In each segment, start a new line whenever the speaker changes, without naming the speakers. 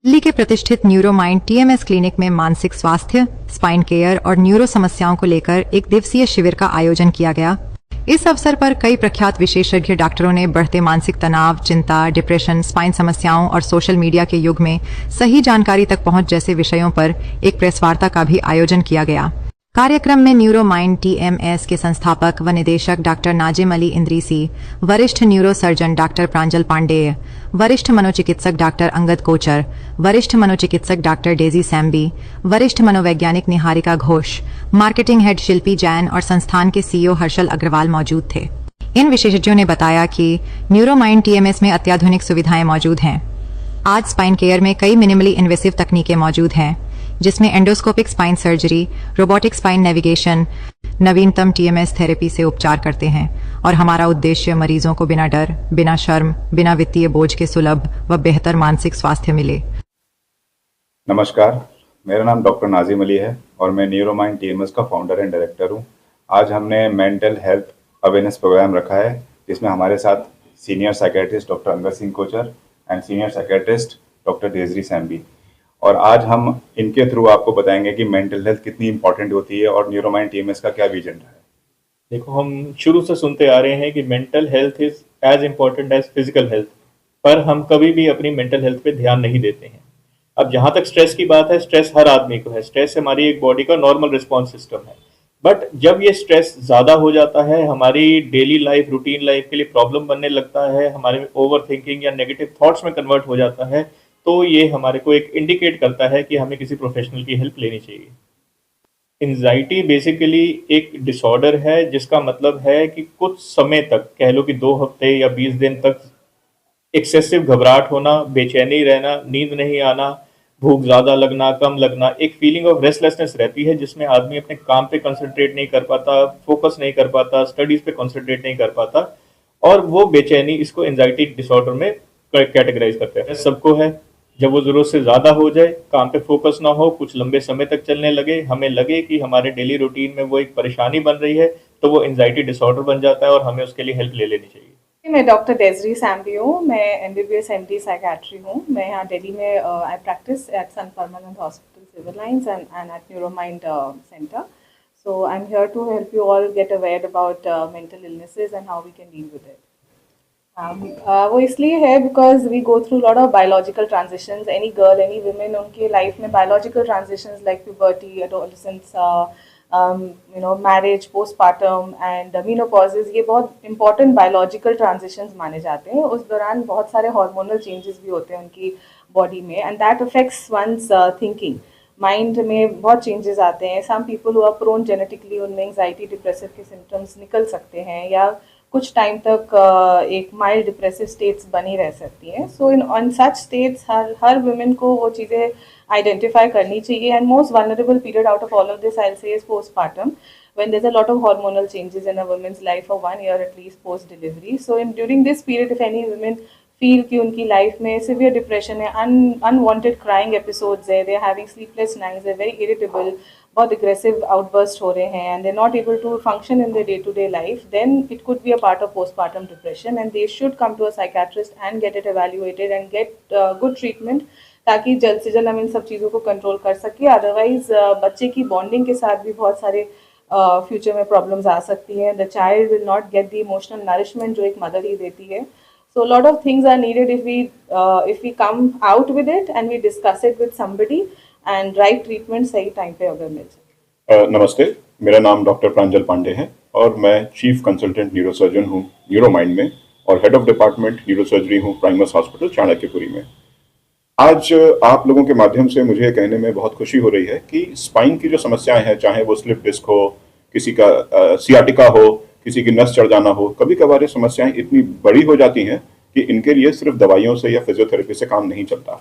दिल्ली के प्रतिष्ठित न्यूरोमाइंड TMS clinic में मानसिक स्वास्थ्य, स्पाइन केयर और न्यूरो समस्याओं को लेकर एक दिवसीय शिविर का आयोजन किया गया। इस अवसर पर कई प्रख्यात विशेषज्ञ डॉक्टरों ने बढ़ते मानसिक तनाव, चिंता, डिप्रेशन, स्पाइन समस्याओं और सोशल मीडिया के युग में सही जानकारी तक पहुंच जैसे विषयों पर एक प्रेस वार्ता का भी आयोजन किया गया। कार्यक्रम में न्यूरोमाइंड टीएमएस के संस्थापक व निदेशक डॉक्टर नाजिम अली इंद्रीसी, वरिष्ठ न्यूरो सर्जन डॉक्टर प्रांजल पांडेय, वरिष्ठ मनोचिकित्सक डॉक्टर अंगद कोचर, वरिष्ठ मनोचिकित्सक डॉक्टर डेजी सैम्बी, वरिष्ठ मनोवैज्ञानिक निहारिका घोष, मार्केटिंग हेड शिल्पी जैन और संस्थान के सीईओ हर्षल अग्रवाल मौजूद थे। इन विशेषज्ञों ने बताया कि न्यूरोमाइंड टीएमएस में अत्याधुनिक सुविधाएं मौजूद हैं। आज स्पाइन केयर में कई मिनिमली इन्वेसिव तकनीकें मौजूद हैं, जिसमें endoscopic spine surgery, robotic spine navigation, नवीनतम टीएमएस थेरेपी से उपचार करते हैं और हमारा उद्देश्य मरीजों को बिना डर, बिना शर्म, बिना वित्तीय बोझ के सुलभ व बेहतर मानसिक स्वास्थ्य मिले।
नमस्कार, मेरा नाम डॉक्टर नाजिम अली है और मैं न्यूरोमाइंड टीएमएस का फाउंडर एंड डायरेक्टर हूं। आज हमने मेंटल हेल्थ अवेयरनेस प्रोग्राम रखा है, जिसमें हमारे साथ senior psychiatrist doctor Angad Singh Kochar and senior psychiatrist doctor Desiree Sambi, और आज हम इनके थ्रू आपको बताएंगे कि मेंटल हेल्थ कितनी इंपॉर्टेंट होती है और न्यूरोमाइंड टीएमएस का क्या विजन है।
देखो, हम शुरू से सुनते आ रहे हैं कि mental health is as important as physical health, पर हम कभी भी अपनी मेंटल हेल्थ पे ध्यान नहीं देते हैं। अब जहाँ तक स्ट्रेस की बात है, स्ट्रेस हर आदमी को है। स्ट्रेस हमारी एक बॉडी का नॉर्मल रिस्पॉन्स सिस्टम है, बट जब ये स्ट्रेस ज़्यादा हो जाता है, हमारी डेली लाइफ, रूटीन लाइफ के लिए प्रॉब्लम बनने लगता है, हमारे ओवर थिंकिंग या नेगेटिव थॉट्स में कन्वर्ट हो जाता है, तो ये हमारे को एक इंडिकेट करता है कि हमें किसी प्रोफेशनल की हेल्प लेनी चाहिए। एंजाइटी बेसिकली एक डिसऑर्डर है, जिसका मतलब है कि कुछ समय तक, कह लो कि 2 हफ्ते या 20 दिन तक एक्सेसिव घबराहट होना, बेचैनी रहना, नींद नहीं आना, भूख ज़्यादा लगना, कम लगना, एक फीलिंग ऑफ रेस्टलेसनेस रहती है, जिसमें आदमी अपने काम पे कंसंट्रेट नहीं कर पाता, फोकस नहीं कर पाता, स्टडीज़ पे कंसंट्रेट नहीं कर पाता, और वो बेचैनी, इसको एंजाइटी डिसऑर्डर में कैटेगराइज करते हैं। सबको है। जब वो ज़रूरत से ज़्यादा हो जाए, काम पे फोकस ना हो, कुछ लंबे समय तक चलने लगे, हमें लगे कि हमारे डेली रूटीन में वो एक परेशानी बन रही है, तो वो एंजाइटी डिसऑर्डर बन जाता है और हमें उसके लिए हेल्प ले लेनी चाहिए।
मैं डॉक्टर डेजरी सैम्बी हूँ। मैं एमबीबीएस एमडी साइकेट्री हूँ। मैं यहाँ दिल्ली में I practice at Sant Parmanand hospital civil lines and at Neuromind centre. So I am here to help you all get aware about mental illnesses and how we can deal with it. वो इसलिए है because we go through lot of biological transitions. Any girl, any women, उनके life में biological transitions like puberty, adolescence, marriage, postpartum and menopauses, ये बहुत important biological transitions माने जाते हैं। उस दौरान बहुत सारे हार्मोनल चेंजेस भी होते हैं उनकी बॉडी में, and that affects one's thinking. Mind में बहुत चेंजेस आते हैं। Some people who are prone genetically, उनमें एंजाइटी, डिप्रेसिव के सिम्टम्स निकल सकते हैं, या कुछ टाइम तक एक माइल्ड डिप्रेसिव स्टेट्स बनी रह सकती हैं। सो इन सच स्टेट्स हर वुमेन को वो चीज़ें आइडेंटिफाई करनी चाहिए। And most vulnerable period out of all of this I will say is postpartum, when there's a lot of hormonal changes in a woman's life for 1 year at least post delivery. So during this period, if any women feel कि उनकी life में severe depression है, unwanted crying episodes है, they are having sleepless nights, they are very irritable, बहुत aggressive outburst हो रहे हैं, and they are not able to function in their day to day life, then it could be a part of postpartum depression, and they should come to a psychiatrist and get it evaluated and get good treatment, ताकि जल्द से जल्द हम इन सब चीज़ों को control कर सकें। अदरवाइज बच्चे की बॉन्डिंग के साथ भी बहुत सारे फ्यूचर में प्रॉब्लम्स आ सकती हैं। The child will not get the emotional nourishment जो एक मदर ही देती है। So a lot of things are needed if we come out with it and we discuss it with somebody and right treatment सही time पे अगर मिल जाए।
नमस्ते, मेरा नाम डॉक्टर प्रांजल पांडे है और मैं चीफ कंसल्टेंट न्यूरोसर्जन हूँ न्यूरोमाइंड में, और हेड ऑफ डिपार्टमेंट न्यूरोसर्जरी हूँ प्राइमस हॉस्पिटल चाणक्यपुरी में। आज आप लोगों के माध्यम से मुझे कहने में बहुत खुशी हो रही है कि स्पाइन की जो समस्याएं हैं, चाहे वो स्लिप डिस्क हो, किसी का सियाटिका हो, किसी की नस चढ़ जाना हो, कभी कभार ये समस्याएं इतनी बड़ी हो जाती हैं कि इनके लिए सिर्फ दवाइयों से या फिजियोथेरेपी से काम नहीं चलता।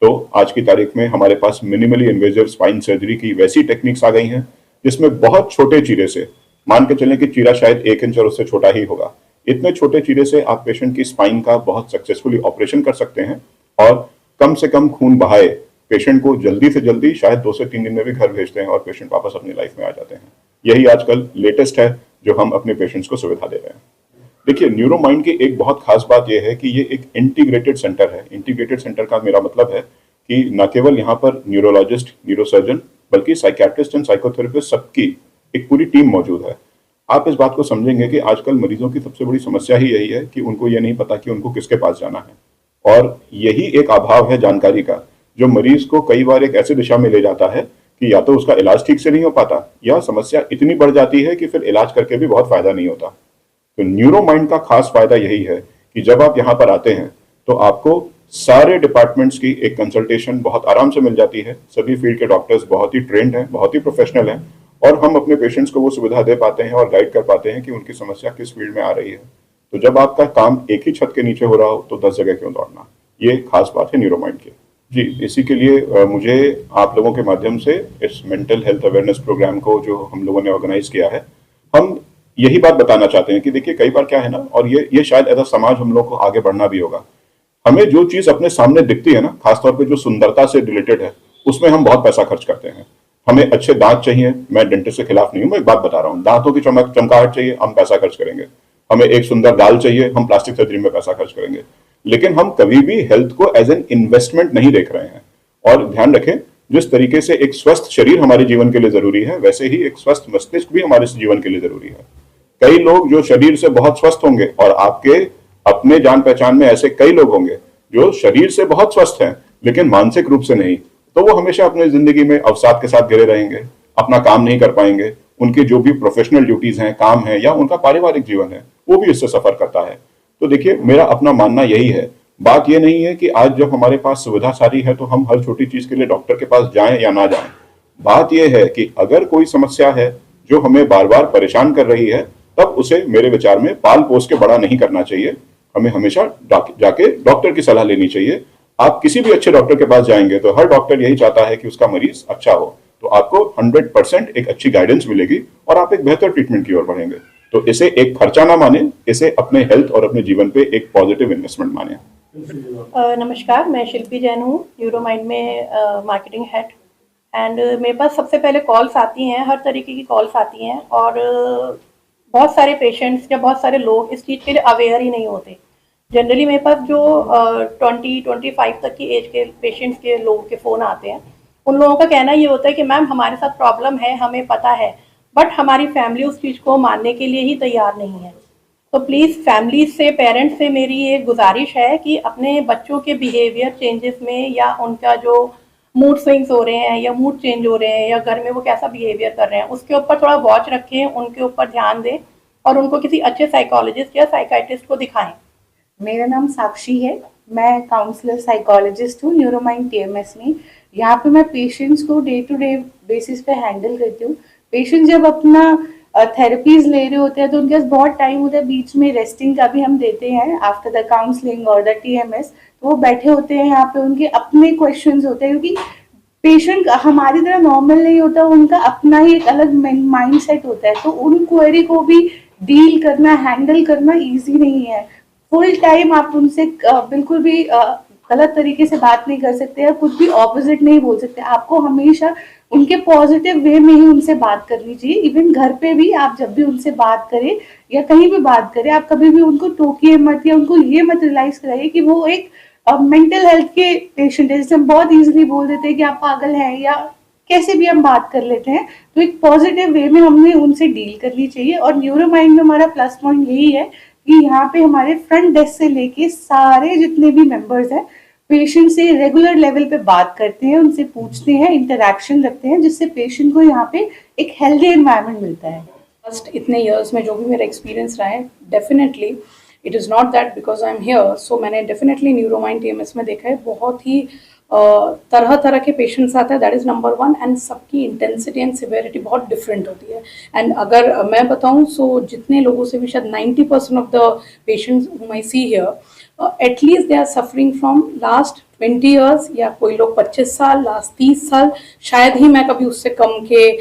तो आज की तारीख में हमारे पास मिनिमली इन्वेजिव स्पाइन सर्जरी की वैसी टेक्निक्स आ गई हैं जिसमें बहुत छोटे चीरे से, मान के चलें कि चीरा शायद 1 इंच और उससे छोटा ही होगा, इतने छोटे चीरे से आप पेशेंट की स्पाइन का बहुत सक्सेसफुली ऑपरेशन कर सकते हैं और कम से कम खून बहाए पेशेंट को जल्दी से जल्दी, शायद 2 से 3 दिन में भी घर भेजते हैं और पेशेंट वापस अपनी लाइफ में आ जाते हैं। यही आजकल लेटेस्ट है जो हम अपने पेशेंट्स को सुविधा दे रहे हैं। देखिए, न्यूरोमाइंड की एक बहुत खास बात यह है कि ये एक इंटीग्रेटेड सेंटर है। इंटीग्रेटेड सेंटर का मेरा मतलब है कि न केवल यहाँ पर न्यूरोलॉजिस्ट, न्यूरोसर्जन, बल्कि साइकियाट्रिस्ट एंड साइकोथेरेपिस्ट सबकी एक पूरी टीम मौजूद है। आप इस बात को समझेंगे कि आजकल मरीजों की सबसे बड़ी समस्या ही यही है कि उनको ये नहीं पता कि उनको किसके पास जाना है, और यही एक अभाव है जानकारी का, जो मरीज को कई बार एक ऐसी दिशा में ले जाता है कि या तो उसका इलाज ठीक से नहीं हो पाता, या समस्या इतनी बढ़ जाती है कि फिर इलाज करके भी बहुत फायदा नहीं होता। तो न्यूरोमाइंड का खास फायदा यही है कि जब आप यहाँ पर आते हैं तो आपको सारे डिपार्टमेंट्स की एक कंसल्टेशन बहुत आराम से मिल जाती है। सभी फील्ड के डॉक्टर्स बहुत ही ट्रेंड हैं, बहुत ही प्रोफेशनल हैं, और हम अपने पेशेंट्स को वो सुविधा दे पाते हैं और गाइड कर पाते हैं कि उनकी समस्या किस फील्ड में आ रही है। तो जब आपका काम एक ही छत के नीचे हो रहा हो तो 10 जगह क्यों दौड़ना, ये खास बात है न्यूरोमाइंड की। जी, इसी के लिए मुझे आप लोगों के माध्यम से इस मेंटल हेल्थ अवेयरनेस प्रोग्राम को जो हम लोगों ने ऑर्गेनाइज किया है, हम यही बात बताना चाहते हैं कि देखिए कई बार क्या है ना, और ये शायद एज अ समाज हम लोग को आगे बढ़ना भी होगा। हमें जो चीज अपने सामने दिखती है ना, खासतौर पे जो सुंदरता से रिलेटेड है, उसमें हम बहुत पैसा खर्च करते हैं। हमें अच्छे दांत चाहिए, मैं डेंटिस्ट के खिलाफ नहीं हूं, मैं एक बात बता रहा हूं, दांतों की चमकाहट चाहिए, हम पैसा खर्च करेंगे। हमें एक सुंदर गाल चाहिए, हम प्लास्टिक सर्जरी में पैसा खर्च करेंगे। लेकिन हम कभी भी हेल्थ को एज एन इन्वेस्टमेंट नहीं देख रहे हैं। और ध्यान रखें, जिस तरीके से एक स्वस्थ शरीर हमारे जीवन के लिए जरूरी है, वैसे ही एक स्वस्थ मस्तिष्क भी हमारे जीवन के लिए जरूरी है। कई लोग जो शरीर से बहुत स्वस्थ होंगे, और आपके अपने जान पहचान में ऐसे कई लोग होंगे जो शरीर से बहुत स्वस्थ हैं लेकिन मानसिक रूप से नहीं, तो वो हमेशा अपनी जिंदगी में अवसाद के साथ घिरे रहेंगे, अपना काम नहीं कर पाएंगे, उनकी जो भी प्रोफेशनल ड्यूटीज हैं, काम है, या उनका पारिवारिक जीवन है, वो भी इससे सफर करता है। तो देखिए, मेरा अपना मानना यही है, बात ये नहीं है कि आज जब हमारे पास सुविधा सारी है तो हम हर छोटी चीज के लिए डॉक्टर के पास जाएं या ना जाएं। बात यह है कि अगर कोई समस्या है जो हमें बार बार परेशान कर रही है, तब उसे मेरे विचार में पाल पोस के बड़ा नहीं करना चाहिए। हमें हमेशा जाके डॉक्टर की सलाह लेनी चाहिए। आप किसी भी अच्छे डॉक्टर के पास जाएंगे तो हर डॉक्टर यही चाहता है कि उसका मरीज अच्छा हो, तो आपको 100% एक अच्छी गाइडेंस मिलेगी और आप एक बेहतर ट्रीटमेंट की ओर बढ़ेंगे। तो इसे एक खर्चा ना माने, इसे अपने हेल्थ और अपने जीवन पे एक पॉजिटिव इन्वेस्टमेंट माने।
नमस्कार, मैं शिल्पी जैन हूँ, न्यूरोमाइंड में मार्केटिंग हेड। एंड मेरे पास सबसे पहले कॉल्स आती हैं, हर तरीके की कॉल्स आती हैं, और बहुत सारे पेशेंट्स या बहुत सारे लोग इस चीज़ के लिए अवेयर ही नहीं होते। जनरली मेरे पास जो 20-25 तक की एज के पेशेंट्स के लोगों के फ़ोन आते हैं, उन लोगों का कहना ये होता है कि मैम हमारे साथ प्रॉब्लम है, हमें पता है, बट हमारी फैमिली उस चीज़ को मानने के लिए ही तैयार नहीं है। तो प्लीज़ फैमिली से, पेरेंट्स से मेरी ये गुजारिश है कि अपने बच्चों के बिहेवियर चेंजेस में, या उनका जो मूड स्विंग्स हो रहे हैं या मूड चेंज हो रहे हैं या घर में वो कैसा बिहेवियर कर रहे हैं, उसके ऊपर थोड़ा वॉच रखें, उनके ऊपर ध्यान दें और उनको किसी अच्छे साइकोलॉजिस्ट या साइकाइट्रिस्ट को दिखाएं।
मेरा नाम साक्षी है, मैं काउंसलर साइकोलॉजिस्ट हूँ न्यूरोमाइंड टीएमएस में। यहाँ पे मैं पेशेंट्स को डे टू डे बेसिस पे हैंडल करती हूँ। पेशेंट जब अपना थेरेपीज ले रहे होते हैं तो उनके पास बहुत टाइम होता है, बीच में रेस्टिंग का भी हम देते हैं आफ्टर द काउंसलिंग और द टीएमएस। तो वो बैठे होते हैं यहाँ पे, उनके अपने क्वेश्चंस होते हैं, क्योंकि पेशेंट हमारी तरह नॉर्मल नहीं होता, उनका अपना ही एक अलग माइंड सेट होता है। तो उन क्वेरी को भी डील करना, हैंडल करना ईजी नहीं है। फुल टाइम आप उनसे बिल्कुल भी गलत तरीके से बात नहीं कर सकते या कुछ भी ऑपोजिट नहीं बोल सकते। आपको हमेशा उनके पॉजिटिव वे में ही उनसे बात करनी चाहिए। इवन घर पे भी आप जब भी उनसे बात करें या कहीं भी बात करें, आप कभी भी उनको टोकिए मत या उनको ये मत रियलाइज कराइए कि वो एक मेंटल हेल्थ के पेशेंट है। जैसे हम बहुत ईजिली बोल देते हैं कि आप पागल हैं या कैसे भी हम बात कर लेते हैं, तो एक पॉजिटिव वे में हमें उनसे डील करनी चाहिए। और न्यूरोमाइंड में हमारा प्लस पॉइंट यही है कि यहाँ पे हमारे फ्रंट डेस्क से लेके सारे जितने भी मेंबर्स हैं, पेशेंट से रेगुलर लेवल पे बात करते हैं, उनसे पूछते हैं, इंटरेक्शन रखते हैं, जिससे पेशेंट को यहाँ पे एक हेल्दी एनवायरनमेंट मिलता है।
फर्स्ट इतने इयर्स में जो भी मेरा एक्सपीरियंस रहा है, definitely it is not that because I am here, so मैंने डेफिनेटली न्यूरोमाइंड टीएमएस में देखा है बहुत ही तरह तरह के पेशेंट्स आते हैं, that is number one. And सबकी इंटेंसिटी एंड सिवेरिटी बहुत डिफरेंट होती है। एंड अगर मैं बताऊं, सो जितने लोगों से भी शायद 90% of the patients whom I see here, at least they are suffering from last 20 years, या कोई लोग 25 साल, लास्ट 30 साल, शायद ही मैं कभी उससे कम के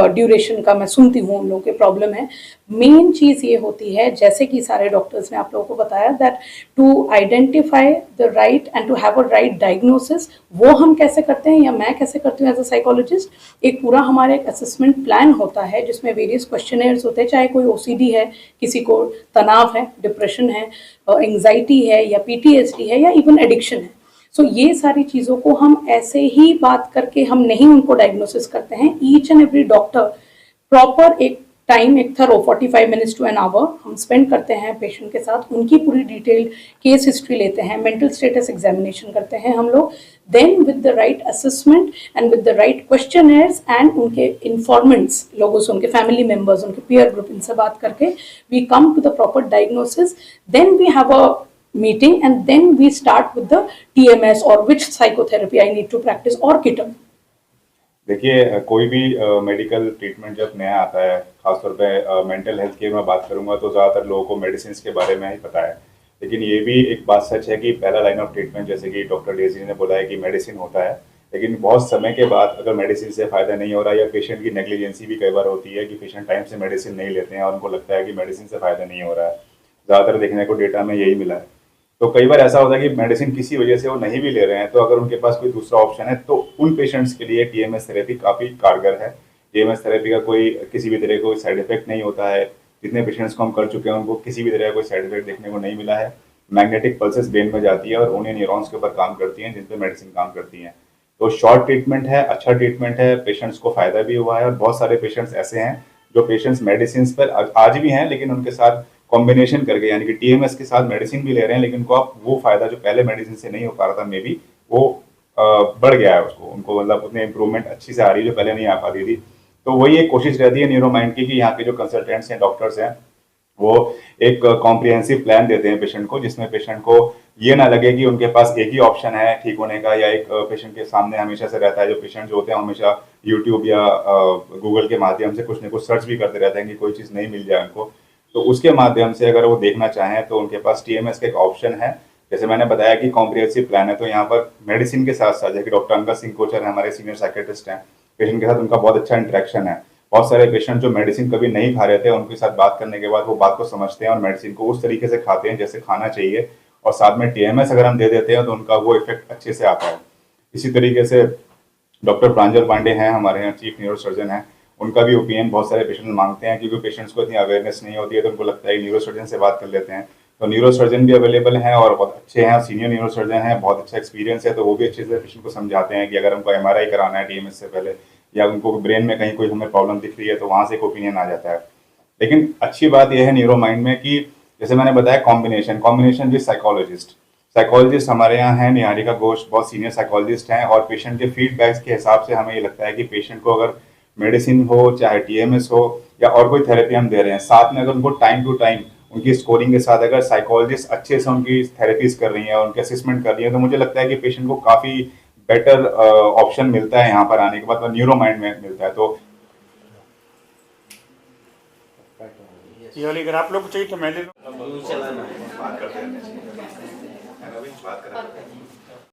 ड्यूरेशन का मैं सुनती हूँ उन लोगों के प्रॉब्लम है। मेन चीज़ ये होती है, जैसे कि सारे डॉक्टर्स ने आप लोगों को बताया, that to identify the right and to have a right diagnosis, वो हम कैसे करते हैं या मैं कैसे करती हूँ एज अ साइकोलॉजिस्ट। एक पूरा हमारा एक असेसमेंट प्लान होता है जिसमें वेरियस क्वेश्चनर्स होते हैं, चाहे कोई ओसीडी है, किसी को तनाव है, डिप्रेशन है, एंग्जाइटी है, या पीटीएसडी है, या इवन एडिक्शन है। सो ये सारी चीज़ों को हम ऐसे ही बात करके हम नहीं उनको डायग्नोसिस करते हैं. Each and every doctor proper एक टाइम, एक thorough 45 minutes to an hour हम स्पेंड करते हैं पेशेंट के साथ. उनकी पूरी डिटेल केस हिस्ट्री लेते हैं, मेंटल स्टेटस एग्जामिनेशन करते हैं हम लोग. Then with the right assessment and with the right questionnaires and उनके इन्फॉर्मेंट्स लोगों से, उनके फैमिली मेम्बर्स, उनके पीयर ग्रुप, इनसे बात करके we come to the proper diagnosis. Then we have a meeting and then we start with the TMS or which psychotherapy I need to practice or KITM.
देखिए, कोई भी medical treatment जब नया आता है, खासतौर पे मेंटल हेल्थ की मैं बात करूंगा तो ज़्यादातर लोगों को मेडिसिन के बारे में ही पता है. लेकिन ये भी एक बात सच है कि पहला लाइन ऑफ ट्रीटमेंट, जैसे कि डॉक्टर डेजी ने बोला है कि मेडिसिन होता है, लेकिन बहुत समय के बाद अगर मेडिसिन से फ़ायदा नहीं हो रहा या पेशेंट की नेग्लिजेंसी भी कई बार होती है कि पेशेंट टाइम से मेडिसिन नहीं लेते हैं और उनको लगता है कि मेडिसिन से फ़ायदा नहीं हो रहा है. ज़्यादातर देखने को डेटा में यही मिला है. तो कई बार ऐसा होता है कि मेडिसिन किसी वजह से वो नहीं भी ले रहे हैं, तो अगर उनके पास कोई दूसरा ऑप्शन है तो उन पेशेंट्स के लिए टीएमएस थेरेपी काफ़ी कारगर है. टीएमएस थेरेपी का कोई किसी भी तरह का कोई साइड इफेक्ट नहीं होता है. जितने पेशेंट्स को हम कर चुके हैं उनको किसी भी तरह का कोई साइड इफेक्ट देखने को नहीं मिला है. मैग्नेटिक पल्सेस ब्रेन में जाती है और उन्हें न्यूरॉन्स के ऊपर काम करती हैं जिन पे मेडिसिन काम करती हैं. तो शॉर्ट ट्रीटमेंट है, अच्छा ट्रीटमेंट है, पेशेंट्स को फायदा भी हुआ है. और बहुत सारे पेशेंट्स ऐसे हैं जो पेशेंट्स मेडिसिन पर आज भी हैं, लेकिन उनके साथ कॉम्बिनेशन करके, यानी कि टीएमएस के साथ मेडिसिन भी ले रहे हैं, लेकिन उनको अब वो फायदा जो पहले मेडिसिन से नहीं हो पा रहा था, मे बी वो बढ़ गया है उसको, उनको मतलब उतने इंप्रूवमेंट अच्छी से आ रही है जो पहले नहीं आ पाती थी. तो वही एक कोशिश रहती है न्यूरोमाइंड की कि यहाँ के जो कंसल्टेंट्स हैं, डॉक्टर्स हैं, वो एक कॉम्प्रिहेंसिव प्लान देते हैं पेशेंट को, जिसमें पेशेंट को ये ना लगे कि उनके पास एक ही ऑप्शन है ठीक होने का, या एक पेशेंट के सामने हमेशा से रहता है. जो पेशेंट जो होते हैं हमेशा यूट्यूब या गूगल के माध्यम से कुछ न कुछ सर्च भी करते रहते हैं कि कोई चीज़ नहीं मिल जाए उनको. तो उसके माध्यम से अगर वो देखना चाहें तो उनके पास टीएमएस का एक ऑप्शन है. जैसे मैंने बताया कि कॉम्प्रिहेंसिव प्लान है, तो यहाँ पर मेडिसिन के साथ साथ, जैसे डॉक्टर अंगद सिंह कोचर है, हमारे सीनियर साइकेट्रिस्ट हैं, पेशेंट के साथ उनका बहुत अच्छा इंटरेक्शन है. बहुत सारे पेशेंट जो मेडिसिन कभी नहीं खा रहे थे, उनके साथ बात करने के बाद वो बात को समझते हैं और मेडिसिन को उस तरीके से खाते हैं जैसे खाना चाहिए. और साथ में टीएमएस अगर हम दे देते हैं तो उनका वो इफेक्ट अच्छे से आता है. इसी तरीके से डॉक्टर प्रांजल पांडे हैं, हमारे यहाँ चीफ न्यूरो सर्जन हैं, उनका भी ओपिनियन बहुत सारे पेशेंट मांगते हैं, क्योंकि पेशेंट्स को इतनी अवेयरनेस नहीं होती है, तो उनको लगता है न्यूरो सर्जन से बात कर लेते हैं. तो न्यूरो सर्जन भी अवेलेबल हैं और बहुत अच्छे हैं, सीनियर न्यूरो सर्जन हैं, बहुत अच्छा एक्सपीरियंस है. तो वो भी अच्छे से पेशेंट को समझाते हैं कि अगर हमको एमआरआई कराना है टीएमएस से पहले, या उनको ब्रेन में कहीं कोई हमें प्रॉब्लम दिख रही है, तो वहाँ से एक ओपिनियन आ जाता है. लेकिन अच्छी बात यह है न्यूरो माइंड में कि जैसे मैंने बताया कॉम्बिनेशन विद साइकोलॉजिस्ट हमारे यहाँ हैं. निहारिका घोष बहुत सीनियर साइकोलॉजिस्ट हैं और पेशेंट के फीडबैक्स के हिसाब से हमें ये लगता है कि पेशेंट को अगर मेडिसिन हो, चाहे टीएमएस हो या और कोई थेरेपी हम दे रहे हैं, साथ में अगर उनको टाइम टू टाइम उनकी स्कोरिंग के साथ अगर साइकोलॉजिस्ट अच्छे से उनकी थेरेपीज कर रही हैं और उनके असेसमेंट कर रही हैं, तो मुझे लगता है कि पेशेंट को काफ़ी बेटर ऑप्शन मिलता है यहाँ पर आने के बाद, और न्यूरो माइंड में मिलता है. तो
ये वाली अगर आप लोग को चाहिए तो मैं ले लूँ.
बात करते हैं.